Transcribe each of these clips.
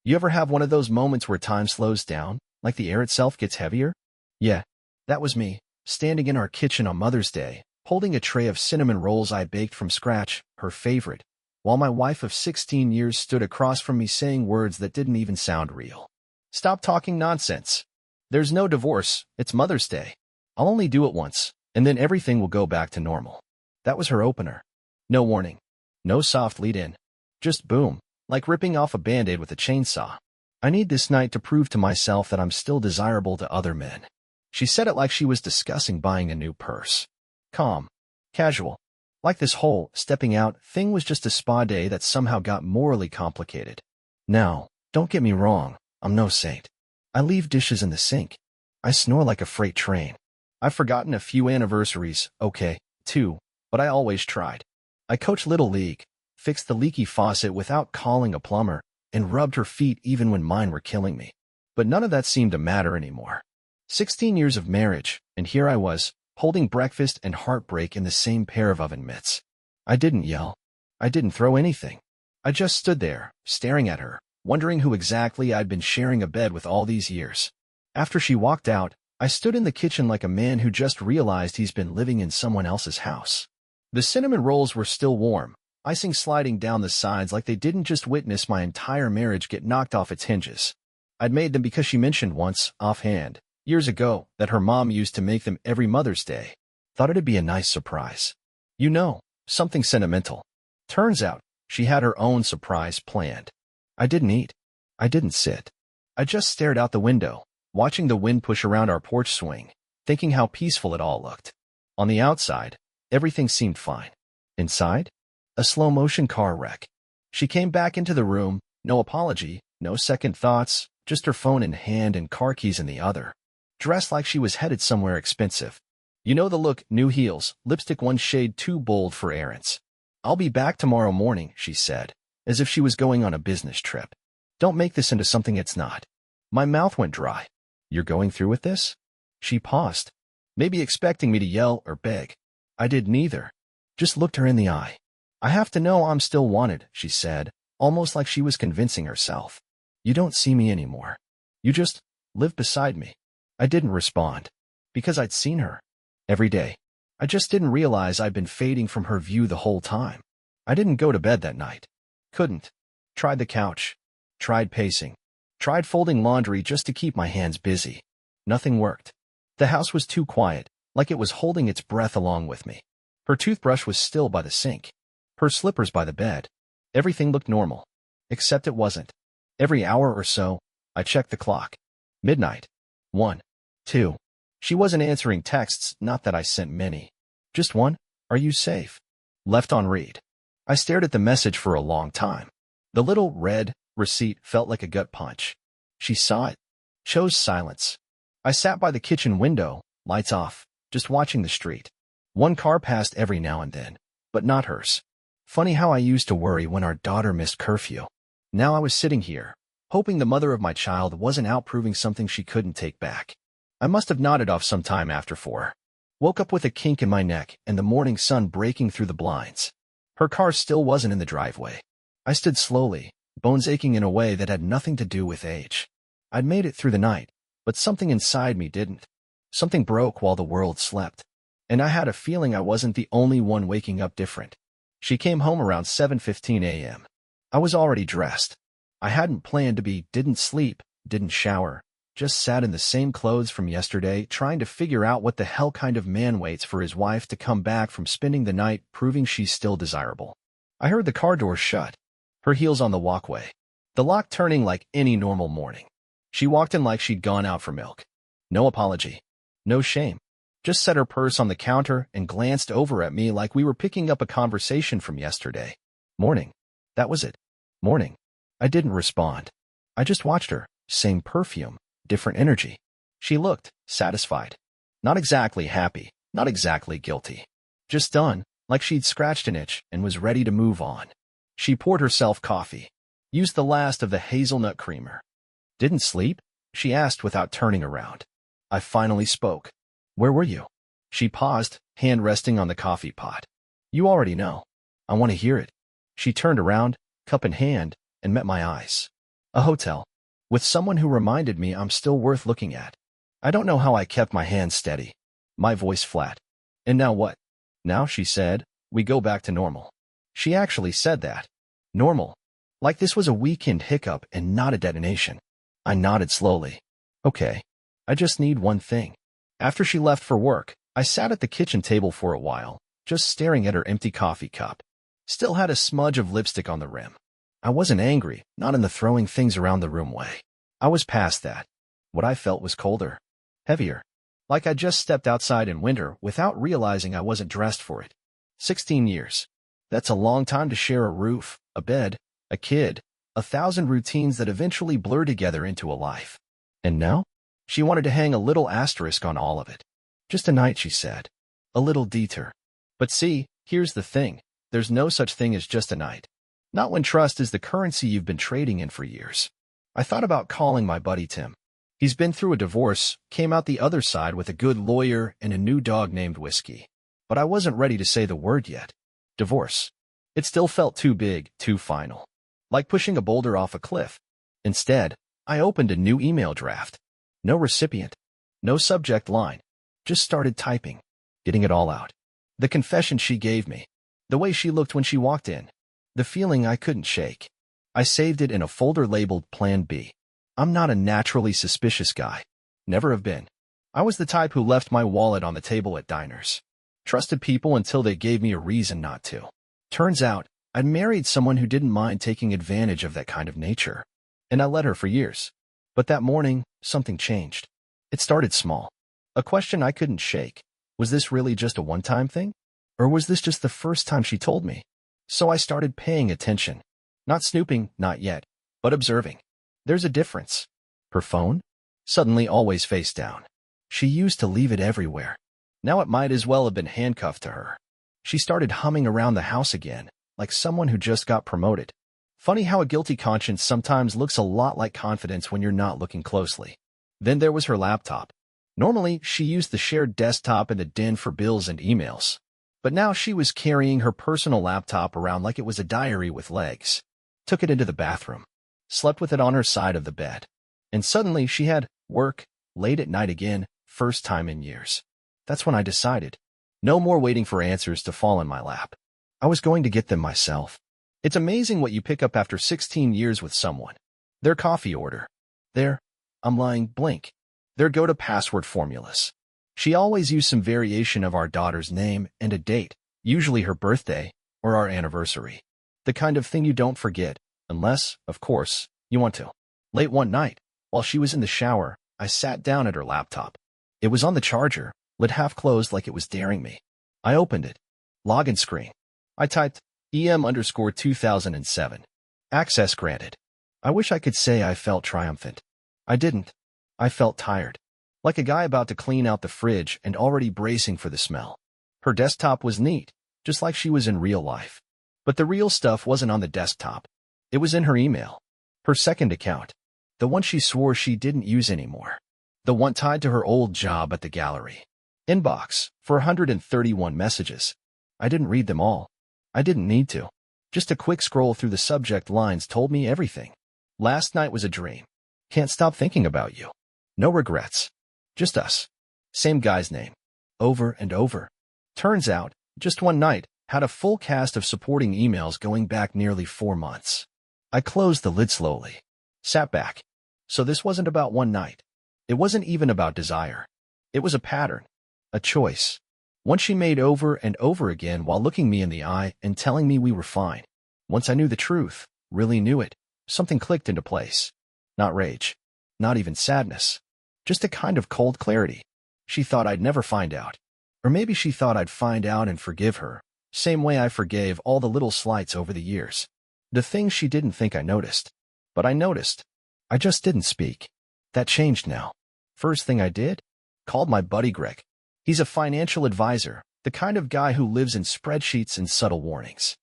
You ever have one of those moments where time slows down, like the air itself gets heavier? Yeah, that was me, standing in our kitchen on Mother's Day, holding a tray of cinnamon rolls I baked from scratch, her favorite, while my wife of 16 years stood across from me saying words that didn't even sound real. Stop talking nonsense. There's no divorce, it's Mother's Day. I'll only do it once, and then everything will go back to normal. That was her opener. No warning. No soft lead-in. Just boom, like ripping off a Band-Aid with a chainsaw. I need this night to prove to myself that I'm still desirable to other men. She said it like she was discussing buying a new purse. Calm. Casual. Like this whole stepping out thing was just a spa day that somehow got morally complicated. Now, don't get me wrong, I'm no saint. I leave dishes in the sink. I snore like a freight train. I've forgotten a few anniversaries, okay, too, but I always tried. I coached Little League, fixed the leaky faucet without calling a plumber, and rubbed her feet even when mine were killing me. But none of that seemed to matter anymore. 16 years of marriage, and here I was, holding breakfast and heartbreak in the same pair of oven mitts. I didn't yell. I didn't throw anything. I just stood there, staring at her, wondering who exactly I'd been sharing a bed with all these years. After she walked out, I stood in the kitchen like a man who just realized he's been living in someone else's house. The cinnamon rolls were still warm, icing sliding down the sides like they didn't just witness my entire marriage get knocked off its hinges. I'd made them because she mentioned once, offhand, years ago, that her mom used to make them every Mother's Day. Thought it'd be a nice surprise. You know, something sentimental. Turns out, she had her own surprise planned. I didn't eat. I didn't sit. I just stared out the window, watching the wind push around our porch swing, thinking how peaceful it all looked. On the outside, everything seemed fine. Inside? A slow-motion car wreck. She came back into the room, no apology, no second thoughts, just her phone in hand and car keys in the other. Dressed like she was headed somewhere expensive. You know the look, new heels, lipstick one shade too bold for errands. I'll be back tomorrow morning, she said, as if she was going on a business trip. Don't make this into something it's not. My mouth went dry. You're going through with this? She paused, maybe expecting me to yell or beg. I did neither. Just looked her in the eye. I have to know I'm still wanted, she said, almost like she was convincing herself. You don't see me anymore. You just live beside me. I didn't respond. Because I'd seen her. Every day. I just didn't realize I'd been fading from her view the whole time. I didn't go to bed that night. Couldn't. Tried the couch. Tried pacing. Tried folding laundry just to keep my hands busy. Nothing worked. The house was too quiet, like it was holding its breath along with me. Her toothbrush was still by the sink. Her slippers by the bed. Everything looked normal. Except it wasn't. Every hour or so, I checked the clock. Midnight. 1. 2. She wasn't answering texts, not that I sent many. Just one, are you safe? Left on read. I stared at the message for a long time. The little red receipt felt like a gut punch. She saw it. Chose silence. I sat by the kitchen window, lights off, just watching the street. One car passed every now and then, but not hers. Funny how I used to worry when our daughter missed curfew. Now I was sitting here, hoping the mother of my child wasn't out proving something she couldn't take back. I must have nodded off some time after 4. Woke up with a kink in my neck and the morning sun breaking through the blinds. Her car still wasn't in the driveway. I stood slowly, bones aching in a way that had nothing to do with age. I'd made it through the night, but something inside me didn't. Something broke while the world slept. And I had a feeling I wasn't the only one waking up different. She came home around 7:15 a.m. I was already dressed. I hadn't planned to be, didn't sleep, didn't shower. Just sat in the same clothes from yesterday, trying to figure out what the hell kind of man waits for his wife to come back from spending the night proving she's still desirable. I heard the car door shut. Her heels on the walkway. The lock turning like any normal morning. She walked in like she'd gone out for milk. No apology. No shame. Just set her purse on the counter and glanced over at me like we were picking up a conversation from yesterday. Morning. That was it. Morning. I didn't respond. I just watched her. Same perfume. Different energy. She looked satisfied. Not exactly happy, not exactly guilty. Just done, like she'd scratched an itch and was ready to move on. She poured herself coffee. Used the last of the hazelnut creamer. Didn't sleep? She asked without turning around. I finally spoke. Where were you? She paused, hand resting on the coffee pot. You already know. I want to hear it. She turned around, cup in hand, and met my eyes. A hotel. With someone who reminded me I'm still worth looking at. I don't know how I kept my hands steady. My voice flat. And now what? Now, she said, we go back to normal. She actually said that. Normal. Like this was a weekend hiccup and not a detonation. I nodded slowly. Okay. I just need one thing. After she left for work, I sat at the kitchen table for a while, just staring at her empty coffee cup. Still had a smudge of lipstick on the rim. I wasn't angry, not in the throwing things around the room way. I was past that. What I felt was colder. Heavier. Like I just stepped outside in winter without realizing I wasn't dressed for it. 16 years. That's a long time to share a roof, a bed, a kid, 1,000 routines that eventually blur together into a life. And now? She wanted to hang a little asterisk on all of it. Just a night, she said. A little detour. But see, here's the thing. There's no such thing as just a night. Not when trust is the currency you've been trading in for years. I thought about calling my buddy Tim. He's been through a divorce, came out the other side with a good lawyer and a new dog named Whiskey. But I wasn't ready to say the word yet. Divorce. It still felt too big, too final. Like pushing a boulder off a cliff. Instead, I opened a new email draft. No recipient. No subject line. Just started typing. Getting it all out. The confession she gave me. The way she looked when she walked in. The feeling I couldn't shake. I saved it in a folder labeled Plan B. I'm not a naturally suspicious guy. Never have been. I was the type who left my wallet on the table at diners. Trusted people until they gave me a reason not to. Turns out, I'd married someone who didn't mind taking advantage of that kind of nature. And I let her for years. But that morning, something changed. It started small. A question I couldn't shake. Was this really just a one-time thing? Or was this just the first time she told me? So I started paying attention. Not snooping, not yet, but observing. There's a difference. Her phone? Suddenly always face down. She used to leave it everywhere. Now it might as well have been handcuffed to her. She started humming around the house again, like someone who just got promoted. Funny how a guilty conscience sometimes looks a lot like confidence when you're not looking closely. Then there was her laptop. Normally, she used the shared desktop in the den for bills and emails. But now she was carrying her personal laptop around like it was a diary with legs. Took it into the bathroom. Slept with it on her side of the bed. And suddenly she had work, late at night again, first time in years. That's when I decided. No more waiting for answers to fall in my lap. I was going to get them myself. It's amazing what you pick up after 16 years with someone. Their coffee order. I'm lying, blink. Their go-to password formulas. She always used some variation of our daughter's name and a date, usually her birthday or our anniversary. The kind of thing you don't forget, unless, of course, you want to. Late one night, while she was in the shower, I sat down at her laptop. It was on the charger, lid half closed like it was daring me. I opened it. Login screen. I typed EM_2007. Access granted. I wish I could say I felt triumphant. I didn't. I felt tired. Like a guy about to clean out the fridge and already bracing for the smell. Her desktop was neat, just like she was in real life. But the real stuff wasn't on the desktop. It was in her email. Her second account. The one she swore she didn't use anymore. The one tied to her old job at the gallery. Inbox, for 131 messages. I didn't read them all. I didn't need to. Just a quick scroll through the subject lines told me everything. Last night was a dream. Can't stop thinking about you. No regrets. Just us. Same guy's name. Over and over. Turns out, just one night, had a full cast of supporting emails going back nearly 4 months. I closed the lid slowly. Sat back. So this wasn't about one night. It wasn't even about desire. It was a pattern. A choice. One she made over and over again while looking me in the eye and telling me we were fine. Once I knew the truth, really knew it, something clicked into place. Not rage. Not even sadness. Just a kind of cold clarity. She thought I'd never find out. Or maybe she thought I'd find out and forgive her, same way I forgave all the little slights over the years. The things she didn't think I noticed. But I noticed. I just didn't speak. That changed now. First thing I did? Called my buddy Greg. He's a financial advisor, the kind of guy who lives in spreadsheets and subtle warnings.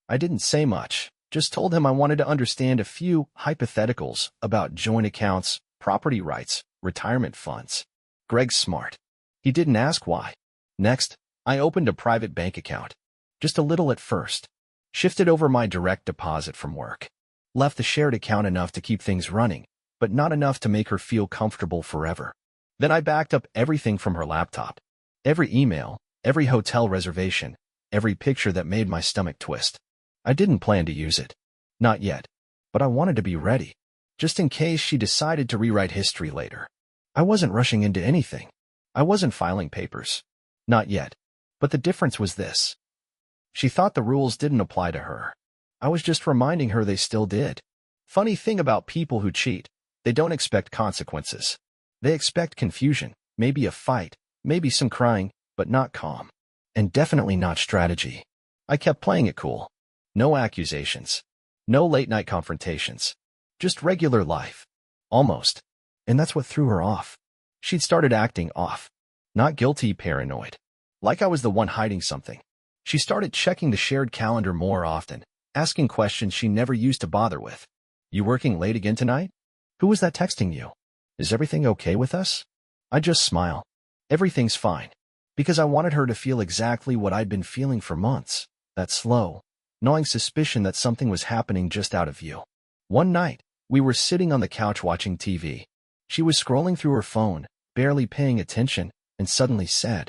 I didn't say much, just told him I wanted to understand a few hypotheticals about joint accounts, property rights, retirement funds. Greg's smart. He didn't ask why. Next, I opened a private bank account. Just a little at first. Shifted over my direct deposit from work. left the shared account enough to keep things running, but not enough to make her feel comfortable forever. Then I backed up everything from her laptop. Every email, every hotel reservation, every picture that made my stomach twist. I didn't plan to use it. Not yet. But I wanted to be ready, just in case she decided to rewrite history later. I wasn't rushing into anything. I wasn't filing papers. Not yet. But the difference was this. She thought the rules didn't apply to her. I was just reminding her they still did. Funny thing about people who cheat, they don't expect consequences. They expect confusion, maybe a fight, maybe some crying, but not calm. And definitely not strategy. I kept playing it cool. No accusations. No late-night confrontations. Just regular life. Almost. And that's what threw her off. She'd started acting off. Not guilty, paranoid. Like I was the one hiding something. She started checking the shared calendar more often, asking questions she never used to bother with. You working late again tonight? Who was that texting you? Is everything okay with us? I just smile. Everything's fine. Because I wanted her to feel exactly what I'd been feeling for months. That slow, gnawing suspicion that something was happening just out of view. One night, we were sitting on the couch watching TV. She was scrolling through her phone, barely paying attention, and suddenly said,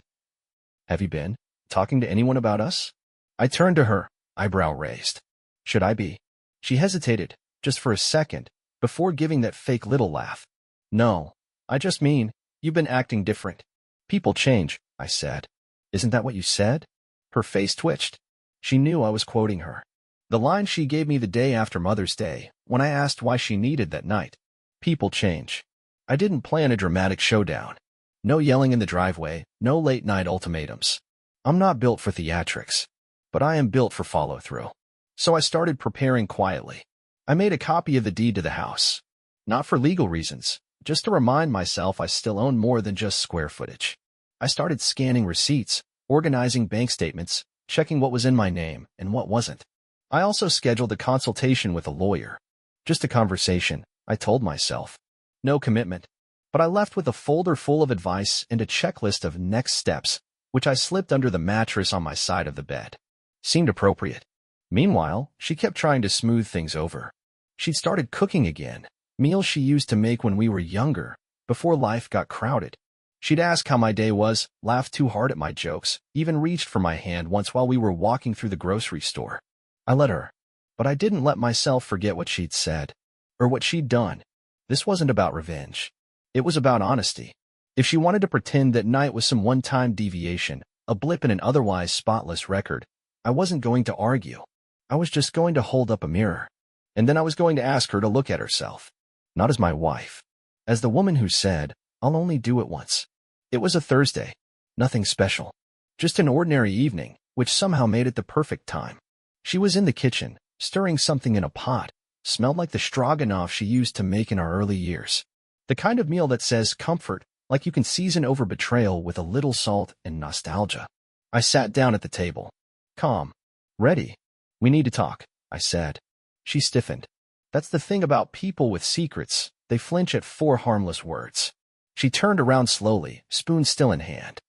"Have you been talking to anyone about us?" I turned to her, eyebrow raised. Should I be? She hesitated, just for a second, before giving that fake little laugh. No, I just mean, you've been acting different. People change, I said. Isn't that what you said? Her face twitched. She knew I was quoting her. The line she gave me the day after Mother's Day, when I asked why she needed that night. People change. I didn't plan a dramatic showdown. No yelling in the driveway, no late-night ultimatums. I'm not built for theatrics, but I am built for follow-through. So I started preparing quietly. I made a copy of the deed to the house. Not for legal reasons, just to remind myself I still own more than just square footage. I started scanning receipts, organizing bank statements, checking what was in my name and what wasn't. I also scheduled a consultation with a lawyer. Just a conversation, I told myself. No commitment. But I left with a folder full of advice and a checklist of next steps, which I slipped under the mattress on my side of the bed. Seemed appropriate. Meanwhile, she kept trying to smooth things over. She'd started cooking again, meals she used to make when we were younger, before life got crowded. She'd ask how my day was, laughed too hard at my jokes, even reached for my hand once while we were walking through the grocery store. I let her. But I didn't let myself forget what she'd said, or what she'd done. This wasn't about revenge. It was about honesty. If she wanted to pretend that night was some one-time deviation, a blip in an otherwise spotless record, I wasn't going to argue. I was just going to hold up a mirror. And then I was going to ask her to look at herself. Not as my wife. As the woman who said, I'll only do it once. It was a Thursday. Nothing special. Just an ordinary evening, which somehow made it the perfect time. She was in the kitchen, stirring something in a pot. Smelled like the stroganoff she used to make in our early years. The kind of meal that says comfort, like you can season over betrayal with a little salt and nostalgia. I sat down at the table. Calm. Ready. We need to talk, I said. She stiffened. That's the thing about people with secrets. They flinch at 4 harmless words. She turned around slowly, spoon still in hand.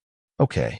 Okay.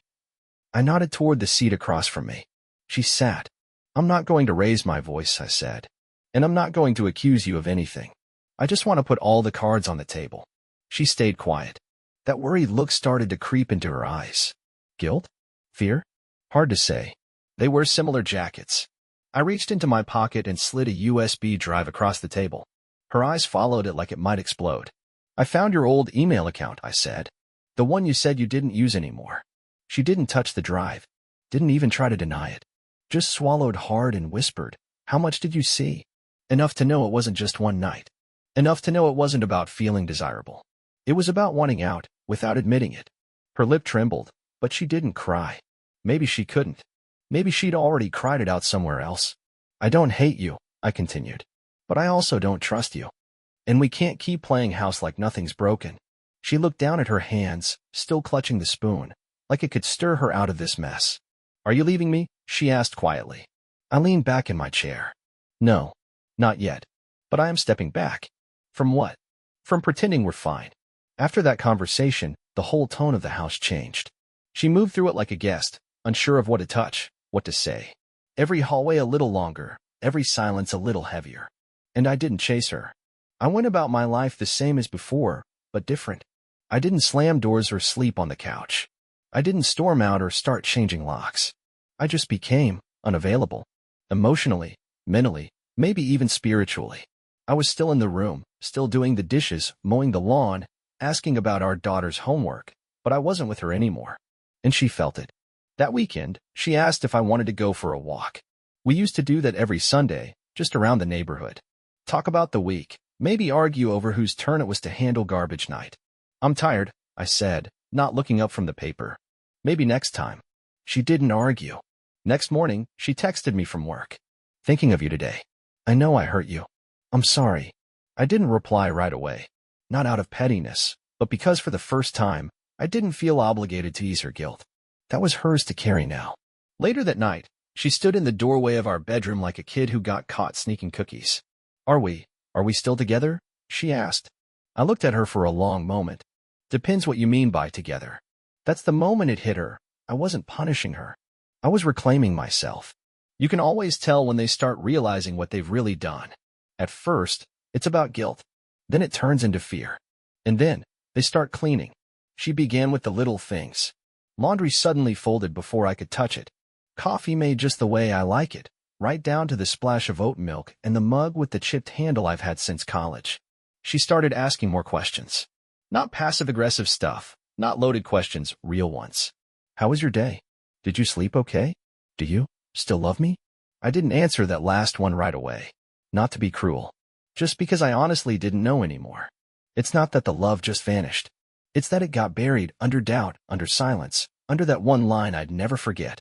I nodded toward the seat across from me. She sat. I'm not going to raise my voice, I said. And I'm not going to accuse you of anything. I just want to put all the cards on the table. She stayed quiet. That worried look started to creep into her eyes. Guilt? Fear? Hard to say. They wear similar jackets. I reached into my pocket and slid a USB drive across the table. Her eyes followed it like it might explode. I found your old email account, I said. The one you said you didn't use anymore. She didn't touch the drive. Didn't even try to deny it. Just swallowed hard and whispered, how much did you see? Enough to know it wasn't just one night. Enough to know it wasn't about feeling desirable. It was about wanting out, without admitting it. Her lip trembled, but she didn't cry. Maybe she couldn't. Maybe she'd already cried it out somewhere else. I don't hate you, I continued. But I also don't trust you. And we can't keep playing house like nothing's broken. She looked down at her hands, still clutching the spoon, like it could stir her out of this mess. Are you leaving me? She asked quietly. I leaned back in my chair. No, not yet. But I am stepping back. From what? From pretending we're fine. After that conversation, the whole tone of the house changed. She moved through it like a guest, unsure of what to touch, what to say. Every hallway a little longer, every silence a little heavier. And I didn't chase her. I went about my life the same as before, but different. I didn't slam doors or sleep on the couch. I didn't storm out or start changing locks. I just became unavailable. Emotionally, mentally, maybe even spiritually. I was still in the room, still doing the dishes, mowing the lawn, asking about our daughter's homework, but I wasn't with her anymore. And she felt it. That weekend, she asked if I wanted to go for a walk. We used to do that every Sunday, just around the neighborhood. Talk about the week, maybe argue over whose turn it was to handle garbage night. I'm tired, I said, not looking up from the paper. Maybe next time. She didn't argue. Next morning, she texted me from work. Thinking of you today. I know I hurt you. I'm sorry. I didn't reply right away. Not out of pettiness, but because for the first time, I didn't feel obligated to ease her guilt. That was hers to carry now. Later that night, she stood in the doorway of our bedroom like a kid who got caught sneaking cookies. Are we still together? She asked. I looked at her for a long moment. Depends what you mean by together. That's the moment it hit her. I wasn't punishing her. I was reclaiming myself. You can always tell when they start realizing what they've really done. At first, it's about guilt. Then it turns into fear. And then, they start cleaning. She began with the little things. Laundry suddenly folded before I could touch it. Coffee made just the way I like it, right down to the splash of oat milk and the mug with the chipped handle I've had since college. She started asking more questions. Not passive-aggressive stuff, not loaded questions, real ones. How was your day? Did you sleep okay? Do you still love me? I didn't answer that last one right away. Not to be cruel. Just because I honestly didn't know anymore. It's not that the love just vanished. It's that it got buried under doubt, under silence, under that one line I'd never forget.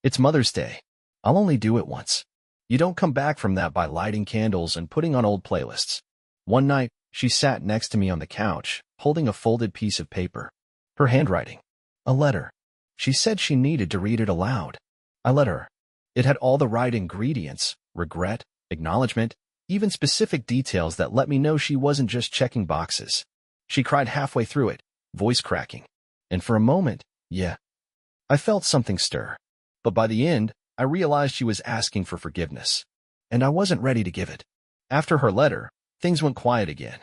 It's Mother's Day. I'll only do it once. You don't come back from that by lighting candles and putting on old playlists. One night, she sat next to me on the couch, holding a folded piece of paper. Her handwriting. A letter. She said she needed to read it aloud. I let her. It had all the right ingredients, regret, acknowledgement, even specific details that let me know she wasn't just checking boxes. She cried halfway through it, voice cracking. And for a moment, I felt something stir. But by the end, I realized she was asking for forgiveness. And I wasn't ready to give it. After her letter, things went quiet again.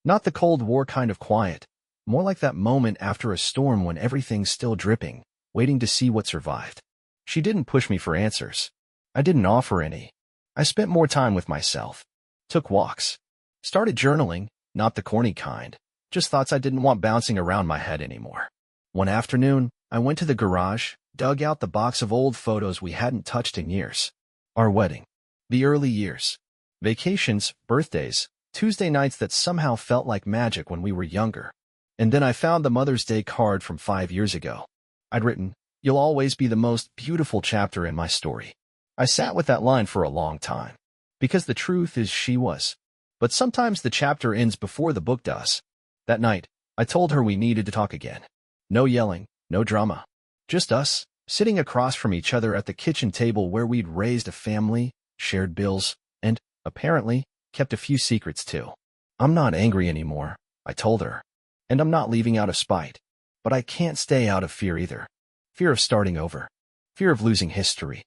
Not the Cold War kind of quiet, more like that moment after a storm when everything's still dripping, waiting to see what survived. She didn't push me for answers. I didn't offer any. I spent more time with myself. Took walks. Started journaling, not the corny kind, just thoughts I didn't want bouncing around my head anymore. One afternoon, I went to the garage, dug out the box of old photos we hadn't touched in years. Our wedding. The early years. Vacations, birthdays, Tuesday nights that somehow felt like magic when we were younger. And then I found the Mother's Day card from 5 years ago. I'd written, "You'll always be the most beautiful chapter in my story." I sat with that line for a long time. Because the truth is she was. But sometimes the chapter ends before the book does. That night, I told her we needed to talk again. No yelling, no drama. Just us, sitting across from each other at the kitchen table where we'd raised a family, shared bills, and, apparently, kept a few secrets too. I'm not angry anymore, I told her. And I'm not leaving out of spite. But I can't stay out of fear either. Fear of starting over. Fear of losing history.